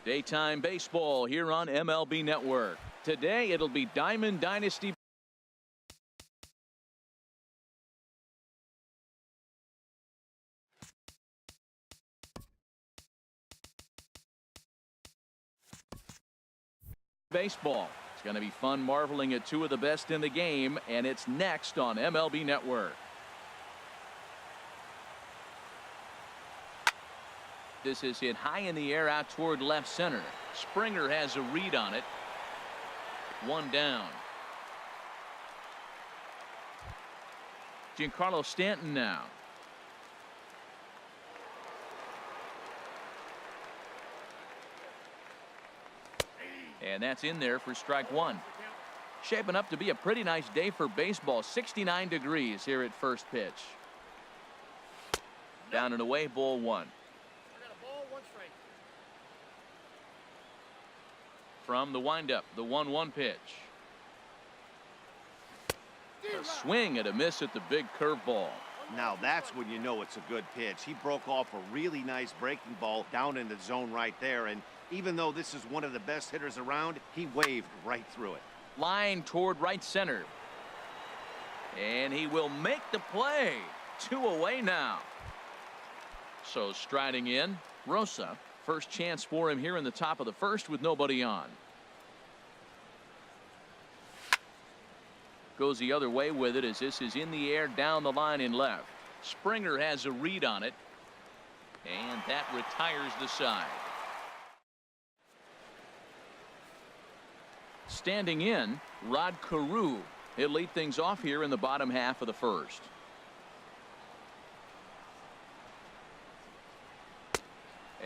Daytime baseball here on MLB Network. Today it'll be Diamond Dynasty baseball. It's going to be fun marveling at two of the best in the game, and it's next on MLB Network. This is hit high in the air out toward left center. Springer has a read on it. One down. Giancarlo Stanton now. And that's in there for strike one. Shaping up to be a pretty nice day for baseball. 69 degrees here at first pitch. Down and away, ball one. From the windup, the 1-1 pitch. A swing and a miss at the big curveball. Now that's when you know it's a good pitch. He broke off a really nice breaking ball down in the zone right there, and even though this is one of the best hitters around, he waved right through it. Line toward right center. And he will make the play. 2 away now. So striding in, Rosa. First chance for him here in the top of the first with nobody on. Goes the other way with it as this is in the air down the line in left. Springer has a read on it. And that retires the side. Standing in, Rod Carew. He'll lead things off here in the bottom half of the first.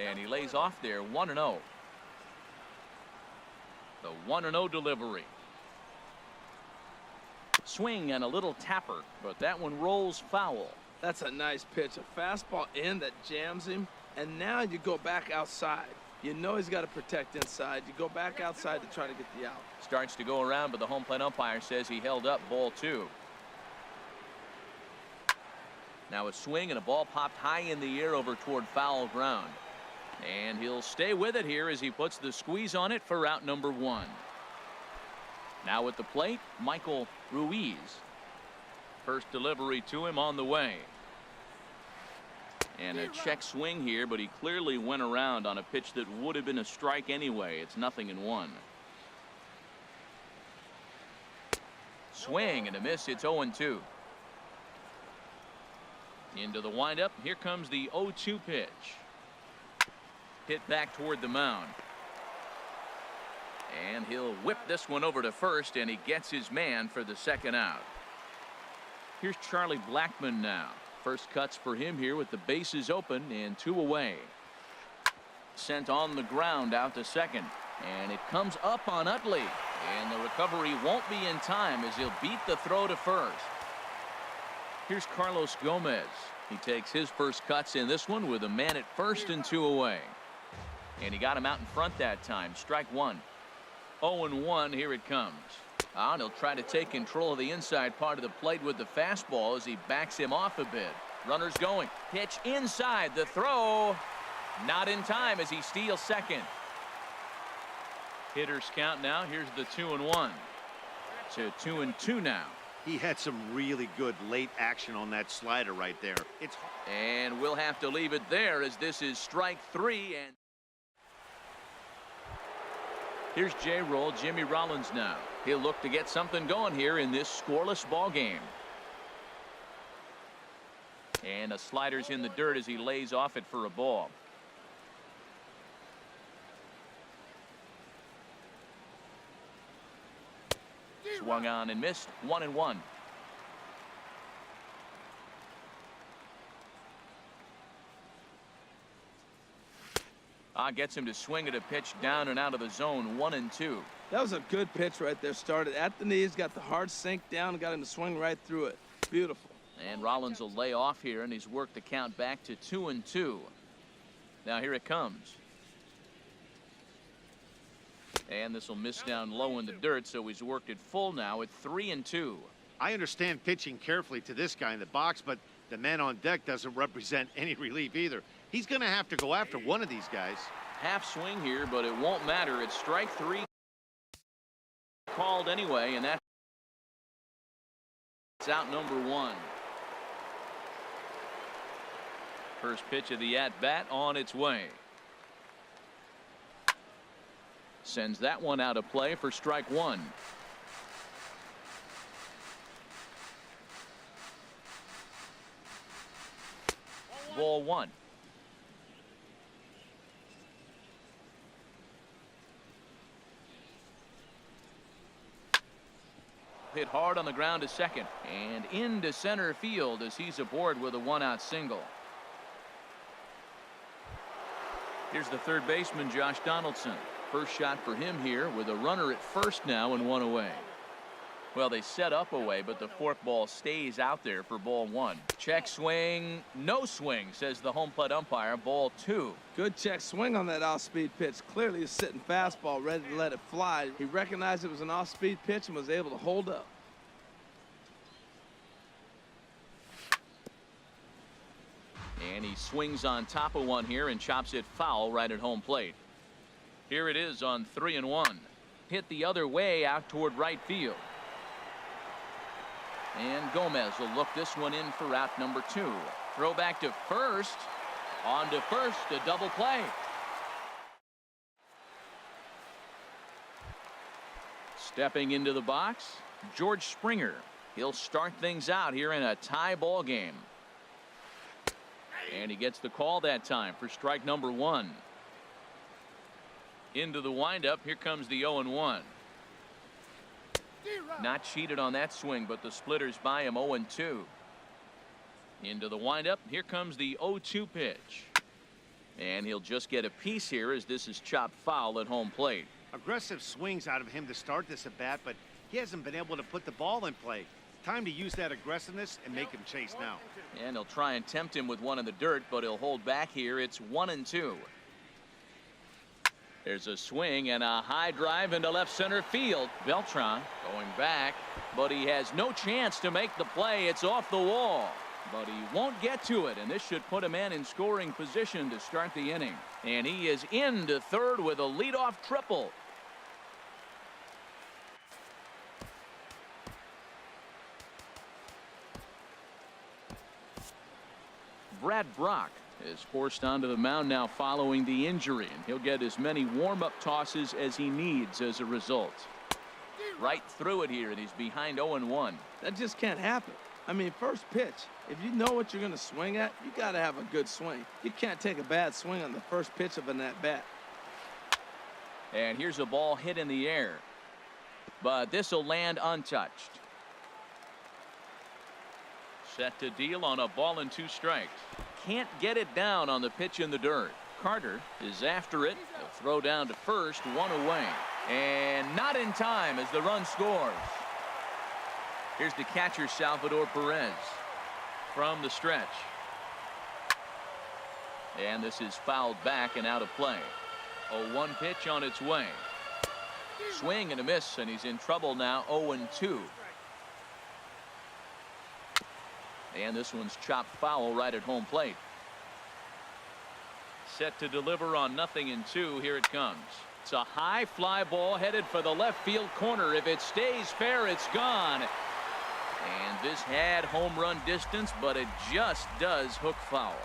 And he lays off there 1-0. The 1-0 delivery. Swing and a little tapper, but that one rolls foul. That's a nice pitch. A fastball in that jams him. And now you go back outside. You know he's got to protect inside. You go back outside to try to get the out. Starts to go around, but the home plate umpire says he held up ball 2. Now a swing and a ball popped high in the air over toward foul ground. And he'll stay with it here as he puts the squeeze on it for out number 1. Now at the plate, Michael Ruiz. First delivery to him on the way. And a check swing here, but he clearly went around on a pitch that would have been a strike anyway. It's 0-1. Swing and a miss. It's 0-2. Into the windup. Here comes the 0-2 pitch. Hit back toward the mound. And he'll whip this one over to first, and he gets his man for the second out. Here's Charlie Blackmon now. First cuts for him here with the bases open and 2 away. Sent on the ground out to second. And it comes up on Utley. And the recovery won't be in time as he'll beat the throw to first. Here's Carlos Gomez. He takes his first cuts in this one with a man at first and 2 away. And he got him out in front that time. Strike 1. 0-1. Here it comes. And he'll try to take control of the inside part of the plate with the fastball as he backs him off a bit. Runners going. Pitch inside. The throw. Not in time as he steals second. Hitters count now. Here's the 2-1. So 2-2 now. He had some really good late action on that slider right there. And we'll have to leave it there as this is strike 3. And here's J-Roll, Jimmy Rollins now. He'll look to get something going here in this scoreless ball game. And a slider's in the dirt as he lays off it for a ball. Swung on and missed. 1-1. Gets him to swing at a pitch down and out of the zone. 1-2. That was a good pitch right there. Started at the knees, got the hard sink down, and got him to swing right through it. Beautiful. And Rollins will lay off here, and he's worked the count back to 2-2. Now here it comes. And this will miss down low in the dirt, so he's worked it full now at 3-2. I understand pitching carefully to this guy in the box, but the man on deck doesn't represent any relief either. He's going to have to go after one of these guys. Half swing here, but it won't matter. It's strike 3 called anyway, and that's out number 1. First pitch of the at-bat on its way. Sends that one out of play for strike 1. Ball 1. Hit hard on the ground to second and into center field as he's aboard with a 1-out single. Here's the third baseman, Josh Donaldson. First shot for him here with a runner at first now and 1 away. Well, they set up away, but the fourth ball stays out there for ball 1. Check swing, no swing, says the home plate umpire. Ball 2. Good check swing on that off-speed pitch. Clearly a sitting fastball ready to let it fly. He recognized it was an off-speed pitch and was able to hold up. And he swings on top of one here and chops it foul right at home plate. Here it is on 3-1. Hit the other way out toward right field. And Gomez will look this one in for out number 2. Throw back to first. On to first, a double play. Stepping into the box, George Springer. He'll start things out here in a tie ball game. And he gets the call that time for strike number 1. Into the windup. Here comes the 0-1. Not cheated on that swing, but the splitters by him. 0-2. Into the windup. Here comes the 0-2 pitch. And he'll just get a piece here as this is chopped foul at home plate. Aggressive swings out of him to start this at bat, but he hasn't been able to put the ball in play. Time to use that aggressiveness and make him chase now. And he'll try and tempt him with one in the dirt, but he'll hold back here. It's 1-2. There's a swing and a high drive into left center field. Beltran going back, but he has no chance to make the play. It's off the wall, but he won't get to it, and this should put a man in scoring position to start the inning. And he is into third with a leadoff triple. Brad Brock is forced onto the mound now following the injury, and he'll get as many warm-up tosses as he needs as a result. Right through it here, and he's behind 0-1. That just can't happen. I mean, first pitch, if you know what you're going to swing at, you got to have a good swing. You can't take a bad swing on the first pitch of an at-bat. And here's a ball hit in the air, but this will land untouched. Set to deal on a ball and 2 strikes. Can't get it down on the pitch in the dirt. Carter is after it. He'll throw down to first, 1 away. And not in time as the run scores. Here's the catcher, Salvador Perez, from the stretch. And this is fouled back and out of play. 0-1 pitch on its way. Swing and a miss, and he's in trouble now. 0-2. And this one's chopped foul right at home plate. Set to deliver on 0-2. Here it comes. It's a high fly ball headed for the left field corner. If it stays fair, it's gone. And this had home run distance, but it just does hook foul.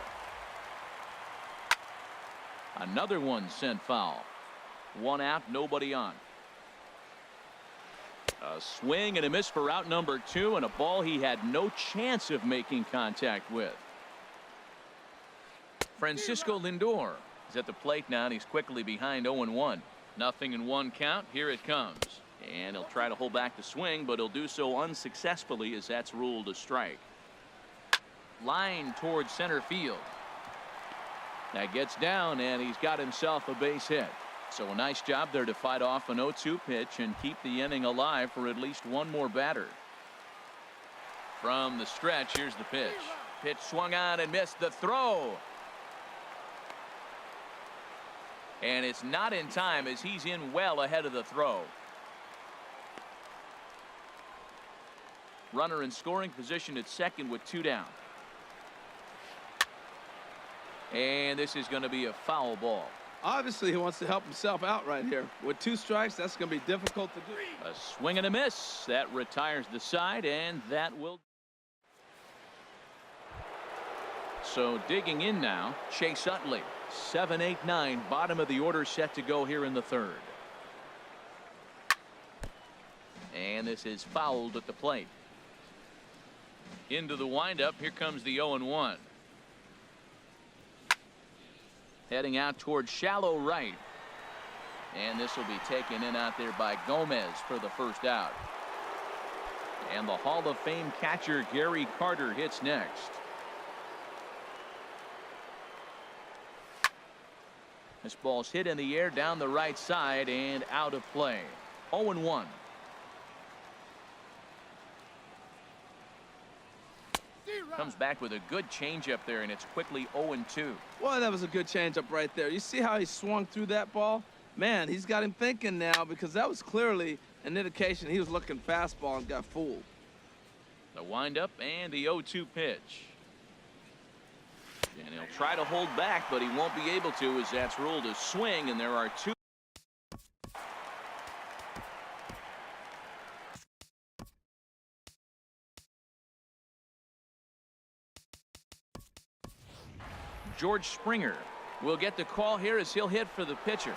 Another one sent foul. 1 out, nobody on. A swing and a miss for out number 2, and a ball he had no chance of making contact with. Francisco Lindor is at the plate now, and he's quickly behind 0-1. 0-1 count. Here it comes. And he'll try to hold back the swing, but he'll do so unsuccessfully as that's ruled a strike. Line towards center field. That gets down, and he's got himself a base hit. So a nice job there to fight off an 0-2 pitch and keep the inning alive for at least one more batter. From the stretch, here's the pitch. Pitch swung on and missed. The throw. And it's not in time as he's in well ahead of the throw. Runner in scoring position at second with 2 down. And this is going to be a foul ball. Obviously, he wants to help himself out right here. With 2 strikes, that's going to be difficult to do. A swing and a miss. That retires the side, and that will. So digging in now, Chase Utley. 7, 8, 9, bottom of the order set to go here in the 3rd. And this is fouled at the plate. Into the windup. Here comes the 0-1. Heading out towards shallow right. And this will be taken in out there by Gomez for the first out. And the Hall of Fame catcher Gary Carter hits next. This ball's hit in the air down the right side and out of play. 0-1. Comes back with a good changeup there, and it's quickly 0-2. Well, that was a good changeup right there. You see how he swung through that ball? Man, he's got him thinking now, because that was clearly an indication he was looking fastball and got fooled. The windup and the 0-2 pitch. And he'll try to hold back, but he won't be able to, as that's ruled a swing, and there are 2. George Springer will get the call here as he'll hit for the pitcher.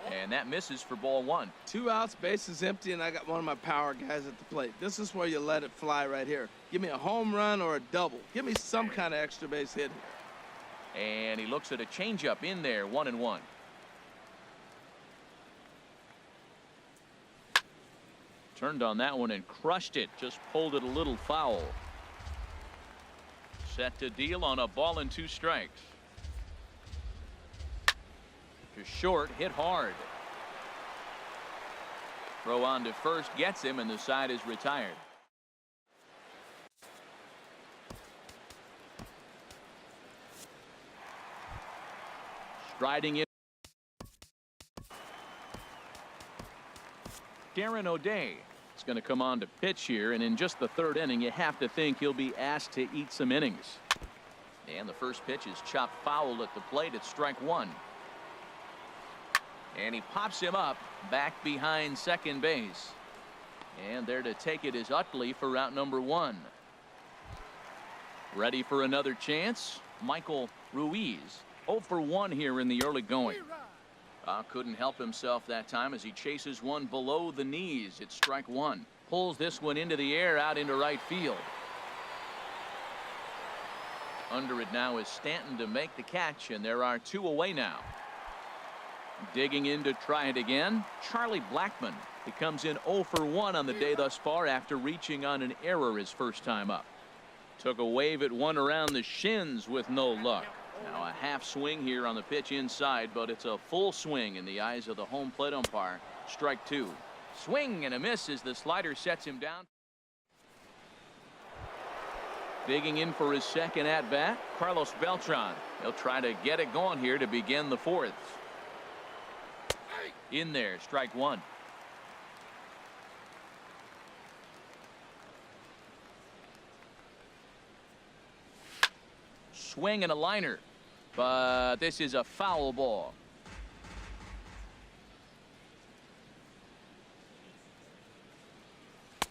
And that misses for ball 1. 2 outs, bases empty, and I got one of my power guys at the plate. This is where you let it fly right here. Give me a home run or a double. Give me some kind of extra base hit here. And he looks at a changeup in there, 1-1. Turned on that one and crushed it. Just pulled it a little foul. Set to deal on a ball and 2 strikes. To short, hit hard. Throw on to first gets him, and the side is retired. Striding in. Darren O'Day is going to come on to pitch here, and in just the 3rd inning, you have to think he'll be asked to eat some innings. And the first pitch is chopped foul at the plate. It's strike 1. And he pops him up back behind second base. And there to take it is Utley for out number 1. Ready for another chance. Michael Ruiz 0 for 1 here in the early going. Couldn't help himself that time as he chases one below the knees. It's strike 1. Pulls this one into the air out into right field. Under it now is Stanton to make the catch, and there are 2 away now. Digging in to try it again, Charlie Blackmon. He comes in 0 for 1 on the day thus far after reaching on an error his first time up. Took a wave at one around the shins with no luck. Now a half swing here on the pitch inside, but it's a full swing in the eyes of the home plate umpire. Strike 2. Swing and a miss as the slider sets him down. Digging in for his second at bat, Carlos Beltran. He'll try to get it going here to begin the 4th. In there, strike 1. Swing and a liner, but this is a foul ball.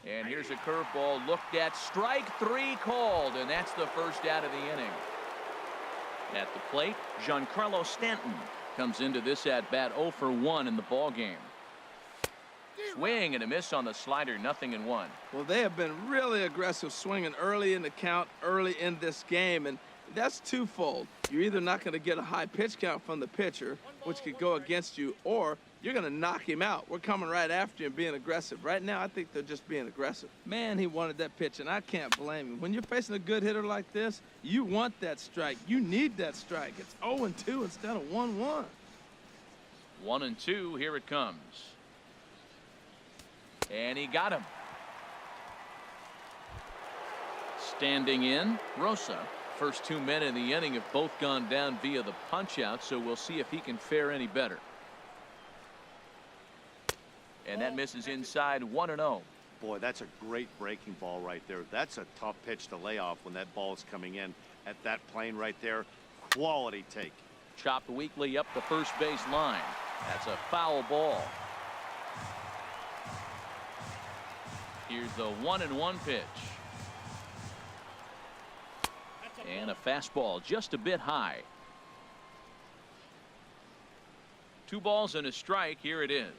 And here's a curveball looked at. Strike 3 called, and that's the first out of the inning. At the plate, Giancarlo Stanton comes into this at bat 0 for 1 in the ball game. Swing and a miss on the slider, 0-1. Well, they have been really aggressive swinging early in the count, early in this game, and that's twofold. You're either not going to get a high pitch count from the pitcher, which could go against you, or you're going to knock him out. We're coming right after you and being aggressive. Right now, I think they're just being aggressive. Man, he wanted that pitch, and I can't blame him. When you're facing a good hitter like this, you want that strike. You need that strike. It's 0-2 instead of 1-1. 1-2, here it comes. And he got him. Standing in, Rosa. First 2 men in the inning have both gone down via the punch-out, so we'll see if he can fare any better. And that misses inside, 1-0. Boy, that's a great breaking ball right there. That's a tough pitch to lay off when that ball is coming in at that plane right there. Quality take. Chopped weakly up the first base line. That's a foul ball. Here's the 1-1 pitch. And a fastball just a bit high. 2 balls and a strike. Here it is.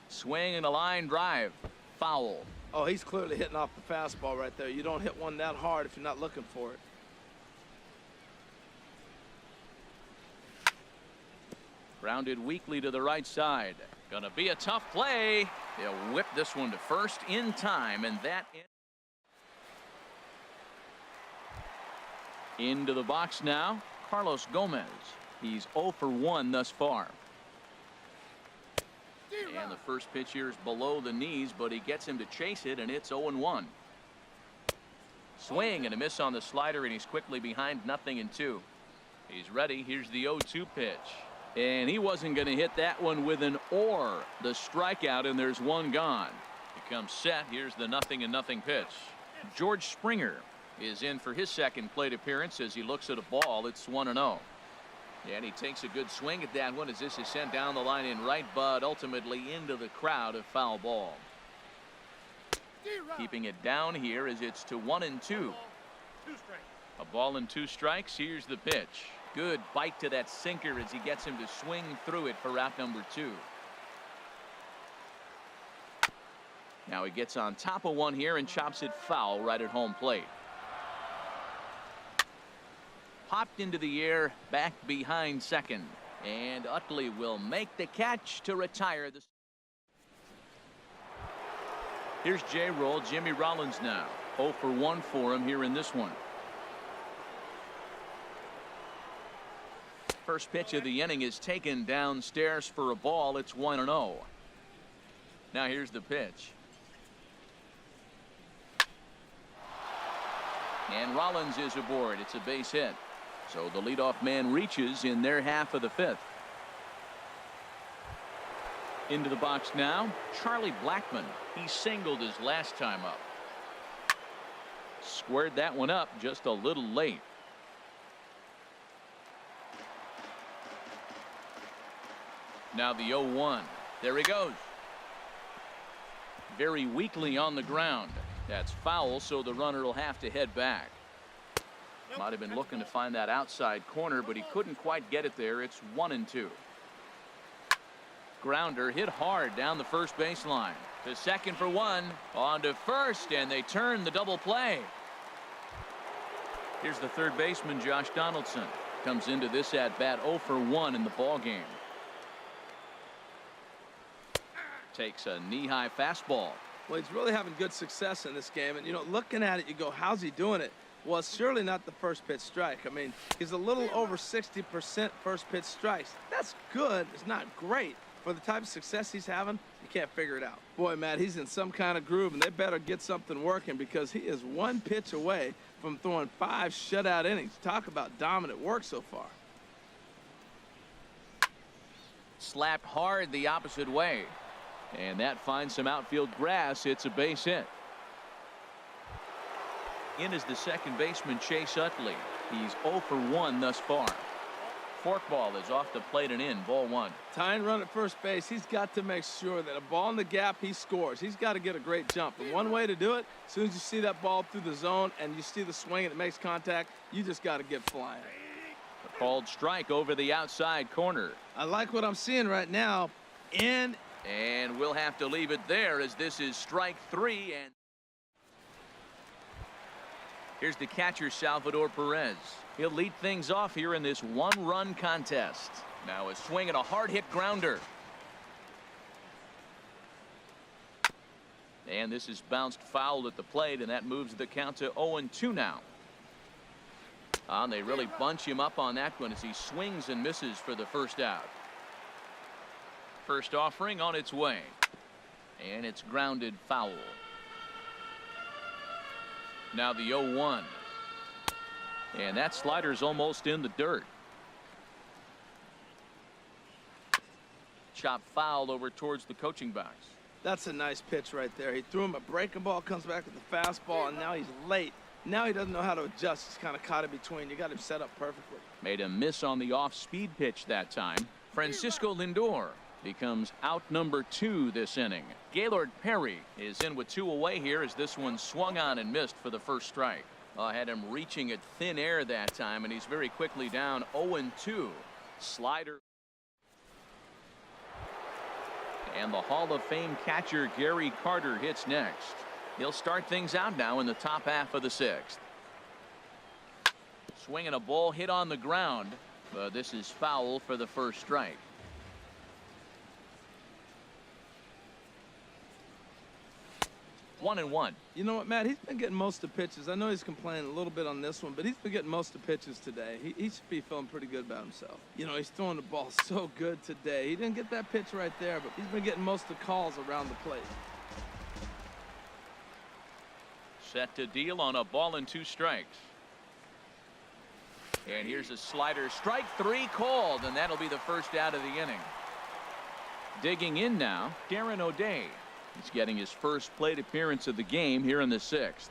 Swing and a line drive. Foul. Oh, he's clearly hitting off the fastball right there. You don't hit one that hard if you're not looking for it. Grounded weakly to the right side. Gonna be a tough play. They'll whip this one to first in time, and that into the box now. Carlos Gomez. He's 0 for 1 thus far. And the first pitch here is below the knees, but he gets him to chase it, and it's 0-1. Swing and a miss on the slider, and he's quickly behind 0-2. He's ready. Here's the 0-2 pitch. And he wasn't going to hit that one with an or. The strikeout, and there's one gone. He comes set. Here's the 0-0 pitch. George Springer is in for his second plate appearance as he looks at a ball. It's 1-0. And he takes a good swing at that one as this is sent down the line in right, but ultimately into the crowd. A foul ball. Keeping it down here as it's to 1-2. A ball and 2 strikes. Here's the pitch. Good bite to that sinker as he gets him to swing through it for out number 2. Now he gets on top of one here and chops it foul right at home plate. Popped into the air back behind second, and Utley will make the catch to retire the. Here's J-Roll. Jimmy Rollins now 0 for 1 for him here in this one. First pitch of the inning is taken downstairs for a ball. It's 1-0. Now here's the pitch. And Rollins is aboard. It's a base hit. So the leadoff man reaches in their half of the 5th. Into the box now, Charlie Blackmon. He singled his last time up. Squared that one up just a little late. Now the 0-1. There he goes. Very weakly on the ground. That's foul, so the runner will have to head back. Might have been looking to find that outside corner, but he couldn't quite get it there. It's 1-2. Grounder hit hard down the first baseline. To second for 1. On to first, and they turn the double play. Here's the third baseman, Josh Donaldson. Comes into this at bat 0 for 1 in the ball game. Takes a knee-high fastball. Well, he's really having good success in this game, and you know, looking at it, you go, how's he doing it? Well, it's surely not the first pitch strike. I mean, he's a little over 60% first pitch strikes. That's good. It's not great. For the type of success he's having, you can't figure it out. Boy, Matt, he's in some kind of groove, and they better get something working because he is 1 pitch away from throwing 5 shutout innings. Talk about dominant work so far. Slapped hard the opposite way. And that finds some outfield grass. It's a base hit. In is the second baseman, Chase Utley. He's 0 for 1 thus far. Forkball is off the plate and in. Ball 1. Tying run at first base. He's got to make sure that a ball in the gap, he scores. He's got to get a great jump. And one way to do it, as soon as you see that ball through the zone and you see the swing and it makes contact, you just got to get flying. A called strike over the outside corner. I like what I'm seeing right now. In. And we'll have to leave it there as this is strike 3. And here's the catcher, Salvador Perez. He'll lead things off here in this 1-run contest. Now a swing and a hard-hit grounder. And this is bounced foul at the plate, and that moves the count to 0-2 now. And they really bunch him up on that one as he swings and misses for the first out. First offering on its way. And it's grounded foul. Now the 0-1. And that slider's almost in the dirt. chop foul over towards the coaching box. That's a nice pitch right there. He threw him a breaking ball, comes back with the fastball, and now he's late. Now he doesn't know how to adjust. He's kind of caught in between. You got him set up perfectly. Made a miss on the off-speed pitch that time. Francisco Lindor becomes out number 2 this inning. Gaylord Perry is in with 2 away here as this one swung on and missed for the first strike. Had him reaching at thin air that time, and he's very quickly down 0-2. Slider. And the Hall of Fame catcher Gary Carter hits next. He'll start things out now in the top half of the 6th. Swinging a ball hit on the ground, but this is foul for the first strike. 1-1. You know what, Matt? He's been getting most of the pitches. I know he's complaining a little bit on this one, but he's been getting most of the pitches today. He should be feeling pretty good about himself. You know, he's throwing the ball so good today. He didn't get that pitch right there, but he's been getting most of the calls around the plate. Set to deal on a ball and 2 strikes. And here's a slider. Strike 3 called, and that'll be the first out of the inning. Digging in now, Darren O'Day. He's getting his first plate appearance of the game here in the 6th.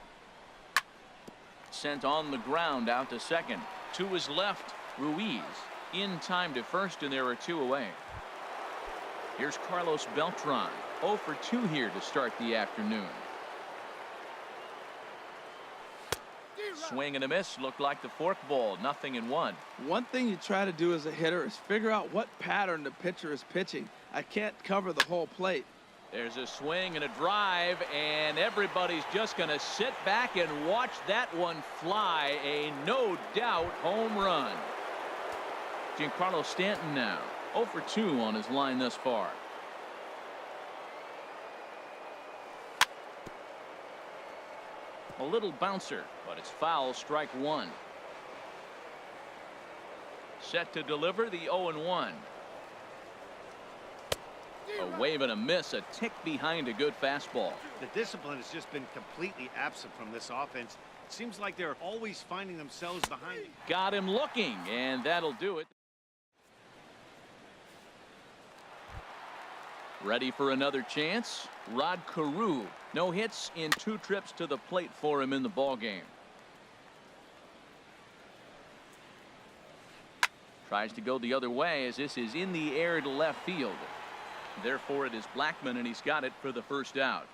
Sent on the ground out to second. To his left, Ruiz in time to first, and there are 2 away. Here's Carlos Beltran. 0 for 2 here to start the afternoon. Swing and a miss. Looked like the forkball. 0-1. One thing you try to do as a hitter is figure out what pattern the pitcher is pitching. I can't cover the whole plate. There's a swing and a drive, and everybody's just going to sit back and watch that one fly. A no doubt home run. Giancarlo Stanton now 0 for 2 on his line thus far. A little bouncer, but it's foul. Strike 1. Set to deliver the 0-1. A wave and a miss, a tick behind a good fastball. The discipline has just been completely absent from this offense. It seems like they're always finding themselves behind. Got him looking, and that'll do it. Ready for another chance? Rod Carew. No hits in 2 trips to the plate for him in the ballgame. Tries to go the other way as this is in the air to left field. Therefore, it is Blackmon, and he's got it for the first out.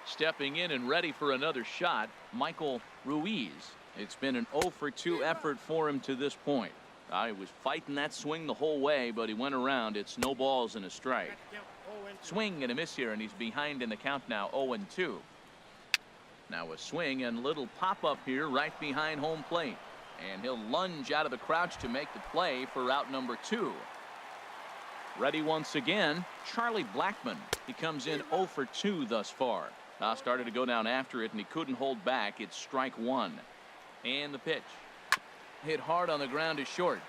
Stepping in and ready for another shot, Michael Ruiz. It's been an 0 for 2 effort for him to this point. He was fighting that swing the whole way, but he went around. It's no balls and a strike. Swing and a miss here, and he's behind in the count now, 0-2. Now a swing and a little pop-up here right behind home plate. And he'll lunge out of the crouch to make the play for out number 2. Ready once again, Charlie Blackmon. He comes in 0 for 2 thus far. Started to go down after it, and he couldn't hold back. It's strike 1. And the pitch. Hit hard on the ground to short.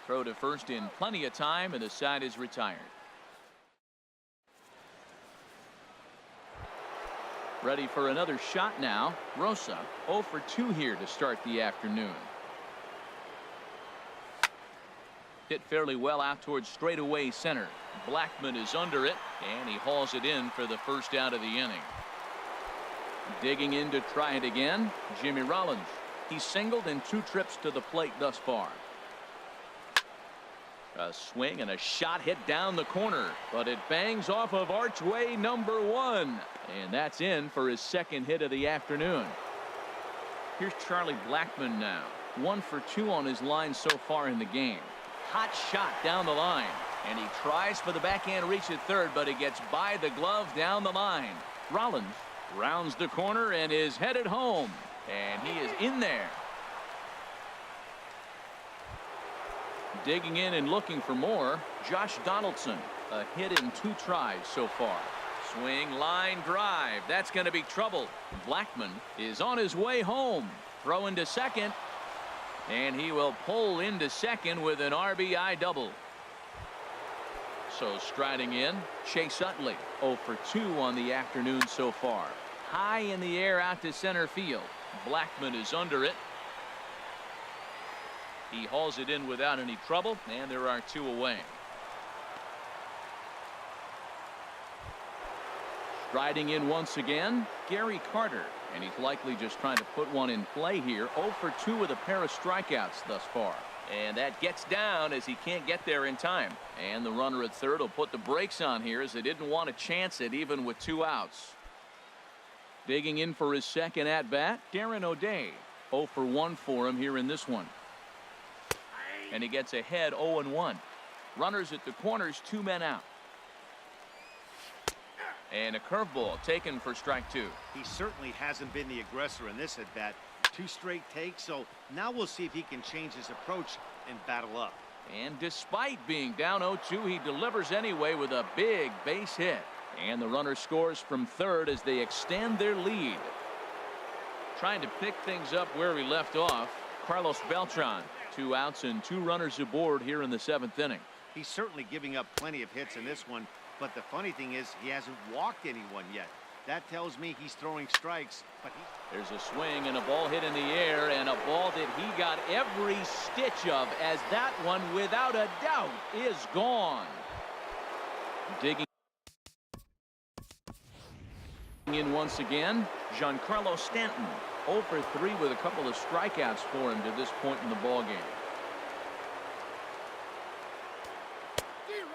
Throw to first in plenty of time, and the side is retired. Ready for another shot now. Rosa 0 for 2 here to start the afternoon. Hit fairly well out towards straightaway center. Blackmon is under it, and he hauls it in for the first out of the inning. Digging in to try it again, Jimmy Rollins. He's singled in 2 trips to the plate thus far. A swing and a shot hit down the corner, but it bangs off of archway number 1. And that's in for his second hit of the afternoon. Here's Charlie Blackmon now. 1 for 2 on his line so far in the game. Hot shot down the line, and he tries for the backhand reach at third, but he gets by the glove down the line. Rollins rounds the corner and is headed home, and he is in there. Digging in and looking for more, Josh Donaldson. A hit in 2 tries so far. Swing, line, drive. That's going to be trouble. Blackmon is on his way home. Throw into second. And he will pull into second with an RBI double. So striding in, Chase Utley. 0 for 2 on the afternoon so far. High in the air out to center field. Blackmon is under it. He hauls it in without any trouble, and there are 2 away. Striding in once again, Gary Carter, and he's likely just trying to put one in play here. 0 for 2 with a pair of strikeouts thus far. And that gets down as he can't get there in time. And the runner at third will put the brakes on here as they didn't want to chance it even with 2 outs. Digging in for his second at-bat, Darren O'Day. 0 for 1 for him here in this one. And he gets ahead 0-1. Runners at the corners, 2 men out. And a curveball taken for strike 2. He certainly hasn't been the aggressor in this at-bat. 2 straight takes, so now we'll see if he can change his approach and battle up. And despite being down 0-2, he delivers anyway with a big base hit. And the runner scores from third as they extend their lead. Trying to pick things up where we left off, Carlos Beltran. 2 outs and 2 runners aboard here in the 7th inning. He's certainly giving up plenty of hits in this one, but the funny thing is he hasn't walked anyone yet. That tells me he's throwing strikes, but there's a swing and a ball hit in the air, and a ball that he got every stitch of, as that one without a doubt is gone. Digging in once again, Giancarlo Stanton. 0 for 3 with a couple of strikeouts for him to this point in the ball game.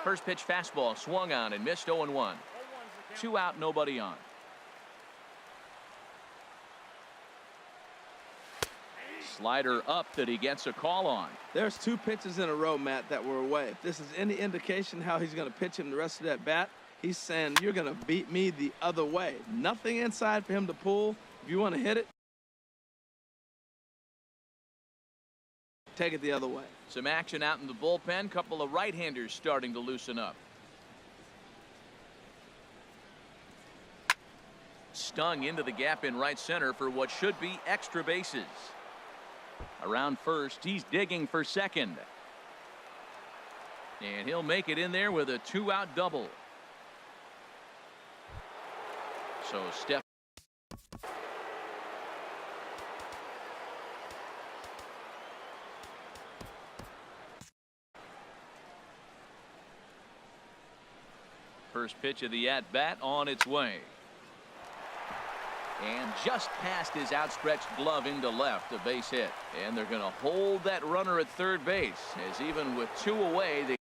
First pitch fastball swung on and missed. 0-1. 2 out, nobody on. Slider up that he gets a call on. There's 2 pitches in a row, Matt, that were away. If this is any indication how he's going to pitch him the rest of that bat, he's saying you're going to beat me the other way. Nothing inside for him to pull. If you want to hit it, take it the other way. Some action out in the bullpen. Couple of right-handers starting to loosen up. Stung into the gap in right center for what should be extra bases. Around first, he's digging for second. And he'll make it in there with a 2-out double. So step. First pitch of the at-bat on its way. And just past his outstretched glove into left, a base hit. And they're going to hold that runner at third base, as even with 2 away, they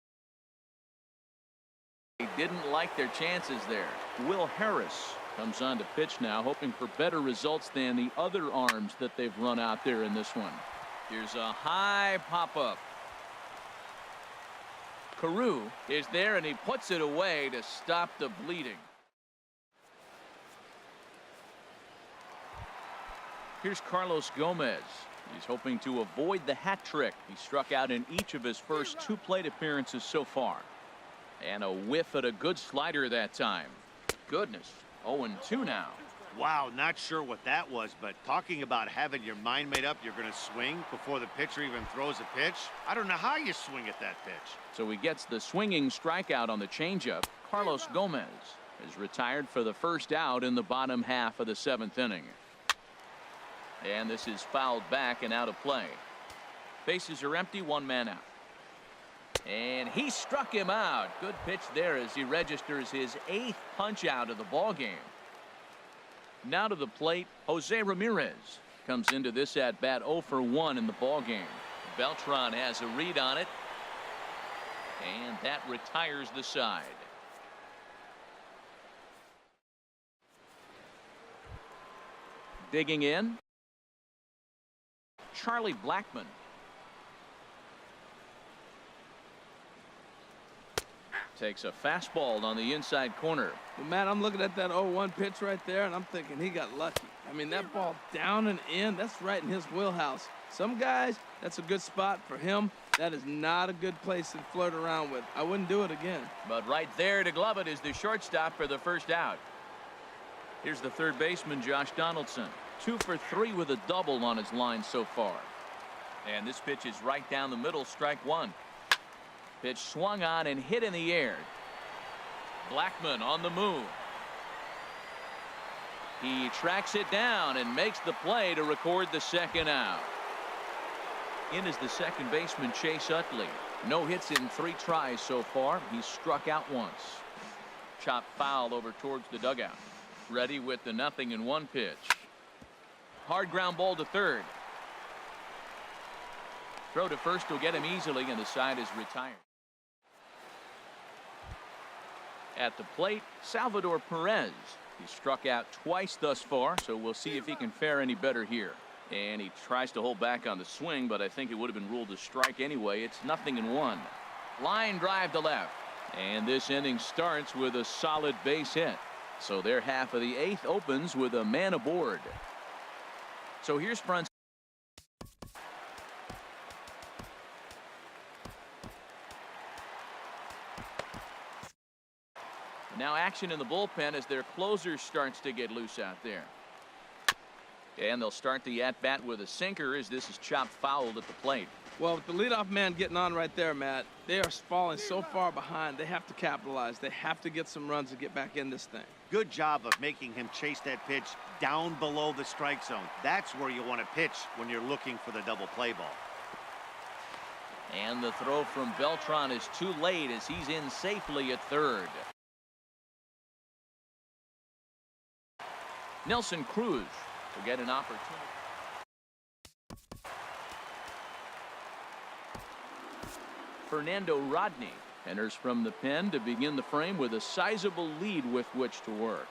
didn't like their chances there. Will Harris comes on to pitch now, hoping for better results than the other arms that they've run out there in this one. Here's a high pop-up. Carew is there, and he puts it away to stop the bleeding. Here's Carlos Gomez. He's hoping to avoid the hat trick. He struck out in each of his first 2 plate appearances so far. And a whiff at a good slider that time. Goodness. 0-2 now. Wow, not sure what that was, but talking about having your mind made up you're going to swing before the pitcher even throws a pitch. I don't know how you swing at that pitch. So he gets the swinging strikeout on the changeup. Carlos Gomez is retired for the first out in the bottom half of the 7th inning. And this is fouled back and out of play. Bases are empty, 1 man out. And he struck him out. Good pitch there as he registers his 8th punch out of the ball game. Now to the plate, Jose Ramirez comes into this at bat 0 for 1 in the ball game. Beltran has a read on it, and that retires the side. Digging in, Charlie Blackmon. Takes a fastball on the inside corner. Well, Matt, I'm looking at that 0-1 pitch right there, and I'm thinking he got lucky. I mean, that ball down and in, that's right in his wheelhouse. Some guys, that's a good spot. For him, that is not a good place to flirt around with. I wouldn't do it again. But right there to glove it is the shortstop for the first out. Here's the third baseman, Josh Donaldson. 2 for 3 with a double on his line so far. And this pitch is right down the middle, strike 1. Pitch swung on and hit in the air. Blackmon on the move. He tracks it down and makes the play to record the second out. In is the second baseman, Chase Utley. No hits in 3 tries so far. He's struck out once. Chop foul over towards the dugout. Ready with the 0-1 pitch. Hard ground ball to third. Throw to first will get him easily, and the side is retired. At the plate, Salvador Perez. He struck out twice thus far, so we'll see if he can fare any better here. And he tries to hold back on the swing, but I think it would have been ruled a strike anyway. It's 0-1. Line drive to left. And this inning starts with a solid base hit. So their half of the 8th opens with a man aboard. So here's front. Now action in the bullpen as their closer starts to get loose out there. And they'll start the at-bat with a sinker as this is chopped fouled at the plate. Well, with the leadoff man getting on right there, Matt, they are falling so far behind. They have to capitalize. They have to get some runs to get back in this thing. Good job of making him chase that pitch down below the strike zone. That's where you want to pitch when you're looking for the double play ball. And the throw from Beltran is too late as he's in safely at third. Nelson Cruz will get an opportunity. Fernando Rodney enters from the pen to begin the frame with a sizable lead with which to work.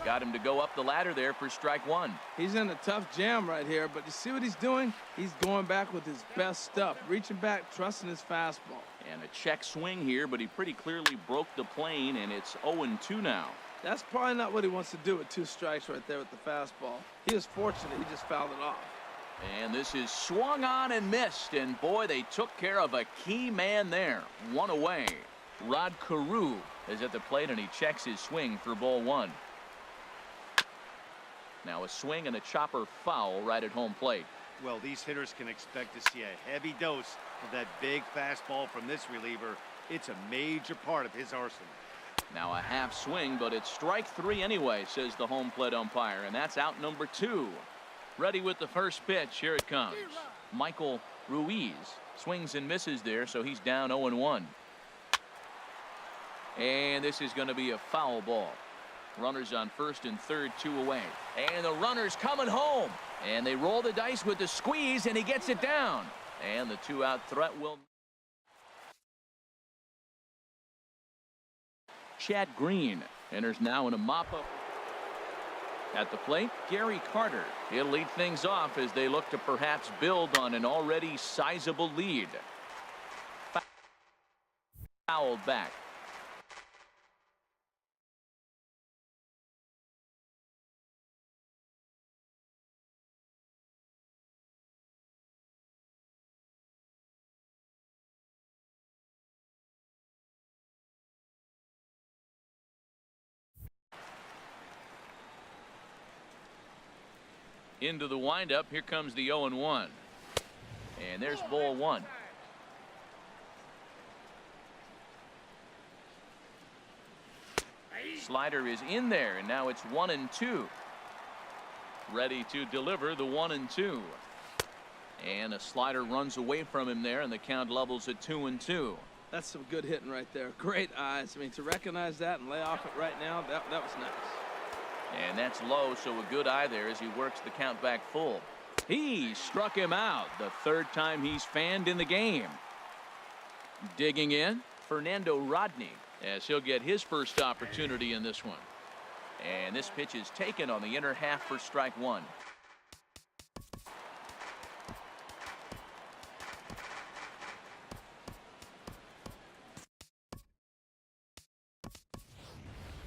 Got him to go up the ladder there for strike one. He's in a tough jam right here, but you see what he's doing? He's going back with his best stuff, reaching back, trusting his fastball. And a check swing here, but he pretty clearly broke the plane, and it's 0-2 now. That's probably not what he wants to do with 2 strikes right there with the fastball. He is fortunate he just fouled it off. And this is swung on and missed, and boy, they took care of a key man there. 1 away. Rod Carew is at the plate, and he checks his swing for ball 1. Now a swing and a chopper foul right at home plate. Well, these hitters can expect to see a heavy dose of that big fastball from this reliever. It's a major part of his arsenal. Now a half swing, but it's strike 3 anyway, says the home plate umpire, and that's out number 2. Ready with the first pitch. Here it comes. Michael Ruiz swings and misses there, so he's down 0-1. And this is going to be a foul ball. Runners on first and third, 2 away. And the runner's coming home. And they roll the dice with the squeeze, and he gets it down. And the 2-out threat will. Chad Green enters now in a mop-up. At the plate, Gary Carter. He'll lead things off as they look to perhaps build on an already sizable lead. Fouled back. Into the windup. Here comes the 0-1. And there's ball 1. Slider is in there, and now it's 1-2. Ready to deliver the 1-2. And a slider runs away from him there, and the count levels at 2-2. That's some good hitting right there. Great eyes. I mean, to recognize that and lay off it right now, that was nice. And that's low, so a good eye there as he works the count back full. He struck him out the 3rd time he's fanned in the game. Digging in, Fernando Rodney, as he'll get his first opportunity in this one. And this pitch is taken on the inner half for strike 1.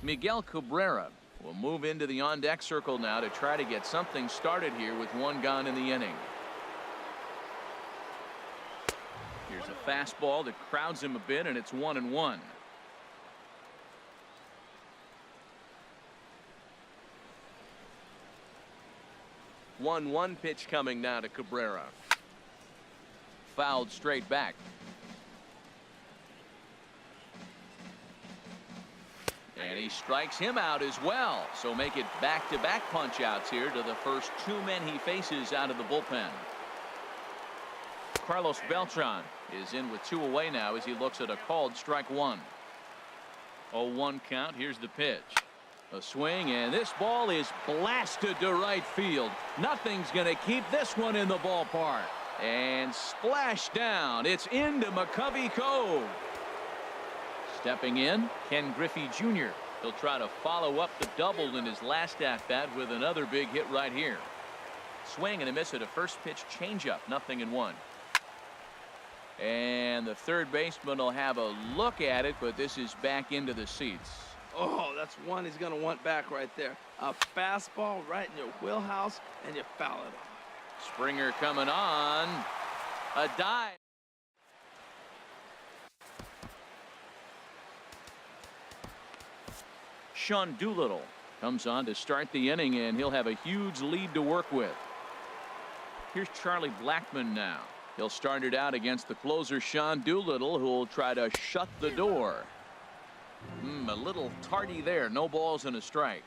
Miguel Cabrera will move into the on-deck circle now to try to get something started here with 1 gone in the inning. Here's a fastball that crowds him a bit, and it's 1-1. One pitch coming now to Cabrera. Fouled straight back. And he strikes him out as well. So make it back-to-back punch outs here to the first 2 men he faces out of the bullpen. Carlos Beltran is in with 2 away now as he looks at a called strike 1. 0-1 count. Here's the pitch. A swing, and this ball is blasted to right field. Nothing's going to keep this one in the ballpark. And splash down. It's into McCovey Cove. Stepping in, Ken Griffey Jr. He'll try to follow up the double in his last at-bat with another big hit right here. Swing and a miss at a first pitch changeup. 0-1. And the third baseman will have a look at it, but this is back into the seats. Oh, that's one he's going to want back right there. A fastball right in your wheelhouse, and you foul it off. Springer coming on. A dive. Sean Doolittle comes on to start the inning, and he'll have a huge lead to work with. Here's Charlie Blackmon now. He'll start it out against the closer Sean Doolittle, who will try to shut the door. A little tardy there. No balls and a strike.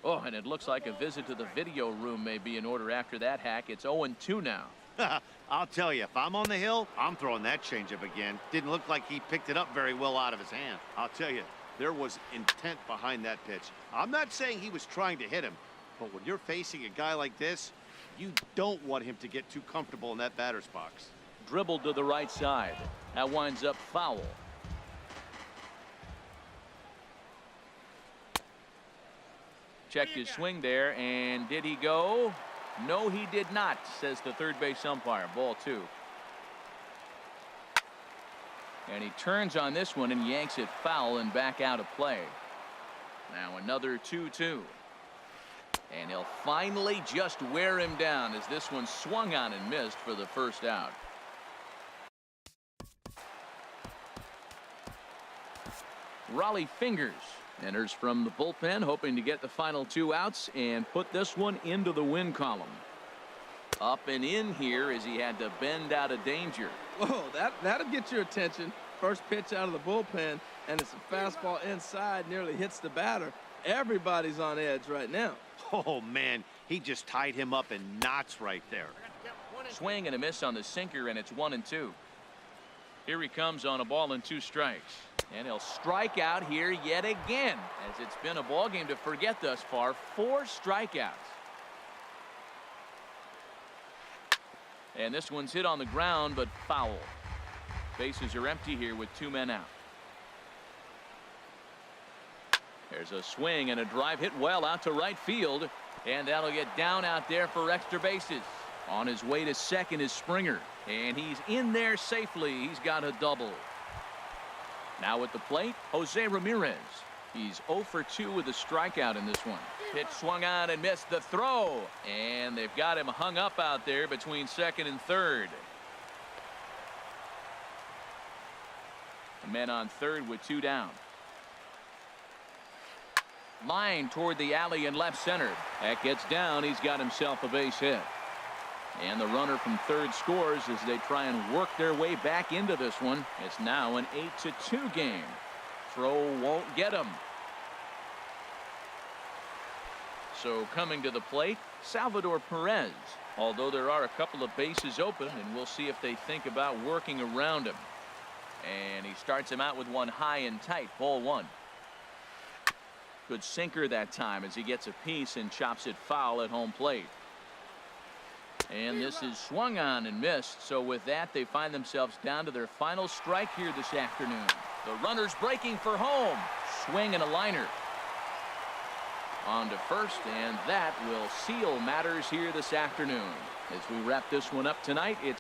Oh, and it looks like a visit to the video room may be in order after that hack. It's 0-2 now. I'll tell you, if I'm on the hill, I'm throwing that changeup again. Didn't look like he picked it up very well out of his hand. I'll tell you, there was intent behind that pitch. I'm not saying he was trying to hit him, but when you're facing a guy like this, you don't want him to get too comfortable in that batter's box. Dribbled to the right side. That winds up foul. Checked his swing there, and did he go? No, he did not, says the third base umpire. Ball 2. And he turns on this one and yanks it foul and back out of play. Now another 2-2. And he'll finally just wear him down as this one swung on and missed for the first out. Raleigh Fingers enters from the bullpen, hoping to get the final 2 outs and put this one into the win column. Up and in here as he had to bend out of danger. Whoa, that'll get your attention. First pitch out of the bullpen, and it's a fastball inside, nearly hits the batter. Everybody's on edge right now. Oh, man, he just tied him up in knots right there. Swing and a miss on the sinker, and it's 1-2. Here he comes on a ball and 2 strikes. And he'll strike out here yet again, as it's been a ball game to forget thus far. 4 strikeouts. And this one's hit on the ground, but foul. Bases are empty here with 2 men out. There's a swing and a drive hit well out to right field, and that'll get down out there for extra bases. On his way to second is Springer, and he's in there safely. He's got a double. Now at the plate, Jose Ramirez. He's 0 for 2 with a strikeout in this one. Pitch swung on and missed the throw, and they've got him hung up out there between second and third. The men on third with 2 down. Line toward the alley in left center. That gets down. He's got himself a base hit. And the runner from third scores as they try and work their way back into this one. It's now an 8-2 game. Throw won't get him. So coming to the plate, Salvador Perez. Although there are a couple of bases open, and we'll see if they think about working around him. And he starts him out with one high and tight. Ball 1. Good sinker that time as he gets a piece and chops it foul at home plate. And this is swung on and missed. So with that, they find themselves down to their final strike here this afternoon. The runner's breaking for home. Swing and a liner. On to first, and that will seal matters here this afternoon. As we wrap this one up tonight, it's